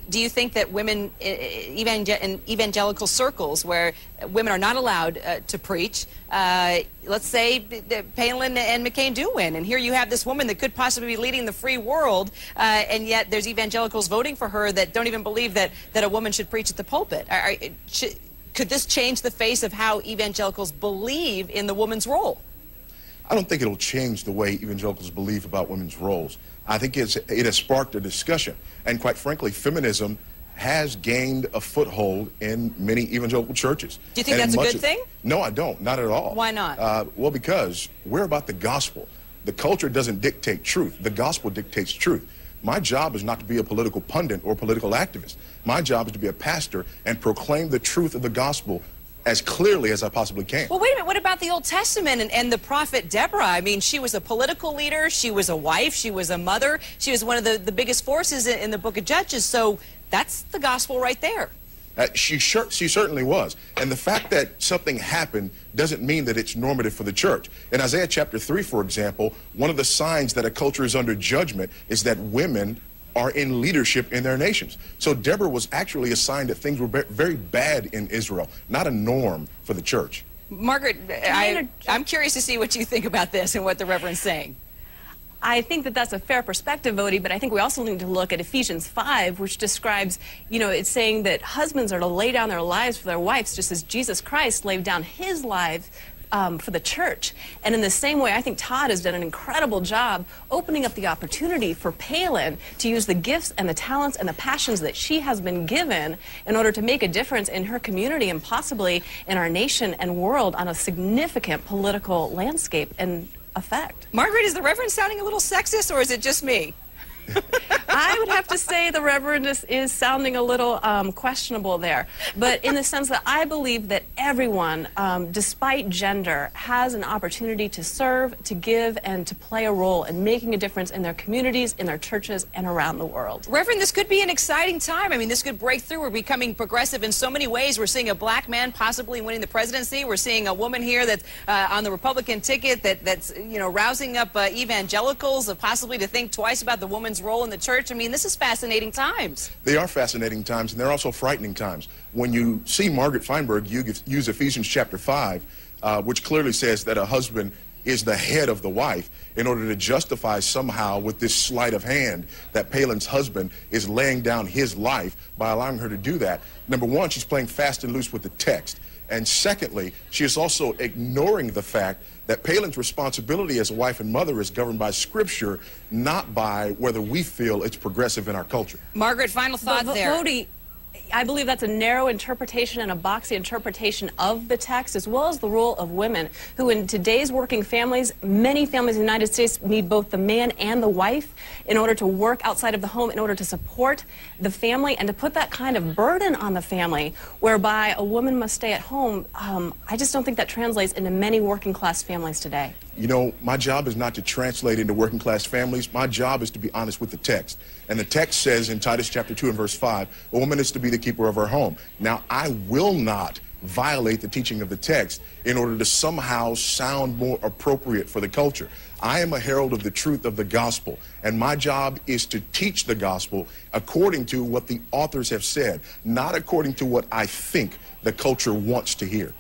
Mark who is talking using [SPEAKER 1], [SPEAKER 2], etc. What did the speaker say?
[SPEAKER 1] Do you think that women in evangelical circles where women are not allowed to preach, let's say Palin and McCain do win, and here you have this woman that could possibly be leading the free world, and yet there's evangelicals voting for her that don't even believe that a woman should preach at the pulpit? Could this change the face of how evangelicals believe in the woman's role?
[SPEAKER 2] I don't think it'll change the way evangelicals believe about women's roles. I think it has sparked a discussion. And quite frankly, feminism has gained a foothold in many evangelical churches.
[SPEAKER 1] Do you think that's a good thing?
[SPEAKER 2] No, I don't. Not at all.
[SPEAKER 1] Why not?
[SPEAKER 2] Well, because we're about the gospel. The culture doesn't dictate truth. The gospel dictates truth. My job is not to be a political pundit or political activist. My job is to be a pastor and proclaim the truth of the gospel as clearly as I possibly can.
[SPEAKER 1] Well, wait a minute. What about the Old Testament and the prophet Deborah? I mean, she was a political leader. She was a wife. She was a mother. She was one of the biggest forces in the book of Judges. So that's the gospel right there.
[SPEAKER 2] She certainly was. And the fact that something happened doesn't mean that it's normative for the church. In Isaiah chapter 3, for example, one of the signs that a culture is under judgment is that women are in leadership in their nations. So Deborah was actually a sign that things were very bad in Israel, not a norm for the church.
[SPEAKER 1] Margaret, I'm curious to see what you think about this and what the Reverend's saying.
[SPEAKER 3] I think that that's a fair perspective, Voddie, but I think we also need to look at Ephesians 5, which describes, it's saying that husbands are to lay down their lives for their wives, just as Jesus Christ laid down his life for the church. And in the same way, I think Todd has done an incredible job opening up the opportunity for Palin to use the gifts and the talents and the passions that she has been given in order to make a difference in her community and possibly in our nation and world on a significant political landscape and effect.
[SPEAKER 1] Margaret, is the Reverend sounding a little sexist, or is it just me?
[SPEAKER 3] I would have to say the Reverend is sounding a little questionable there, but in the sense that I believe that everyone, despite gender, has an opportunity to serve, to give, and to play a role in making a difference in their communities, in their churches, and around the world.
[SPEAKER 1] Reverend, this could be an exciting time. I mean, this could break through. We're becoming progressive in so many ways. We're seeing a black man possibly winning the presidency. We're seeing a woman here that's on the Republican ticket that's rousing up evangelicals possibly to think twice about the woman's role in the church. I mean, this is fascinating times.
[SPEAKER 2] They are fascinating times, and they're also frightening times. When you see Margaret Feinberg use Ephesians chapter 5, which clearly says that a husband is the head of the wife, in order to justify somehow with this sleight of hand that Palin's husband is laying down his life by allowing her to do that. Number one, she's playing fast and loose with the text. And secondly, she is also ignoring the fact that Palin's responsibility as a wife and mother is governed by Scripture, not by whether we feel it's progressive in our culture.
[SPEAKER 1] Margaret, final thought there.
[SPEAKER 3] Voddie, I believe that's a narrow interpretation and a boxy interpretation of the text, as well as the role of women, who in today's working families, many families in the United States need both the man and the wife in order to work outside of the home, in order to support the family, and to put that kind of burden on the family, whereby a woman must stay at home. I just don't think that translates into many working class families today.
[SPEAKER 2] You know, my job is not to translate into working class families. My job is to be honest with the text. And the text says in Titus chapter 2 and verse 5, a woman is to be the keeper of her home. Now, I will not violate the teaching of the text in order to somehow sound more appropriate for the culture. I am a herald of the truth of the gospel, and my job is to teach the gospel according to what the authors have said, not according to what I think the culture wants to hear.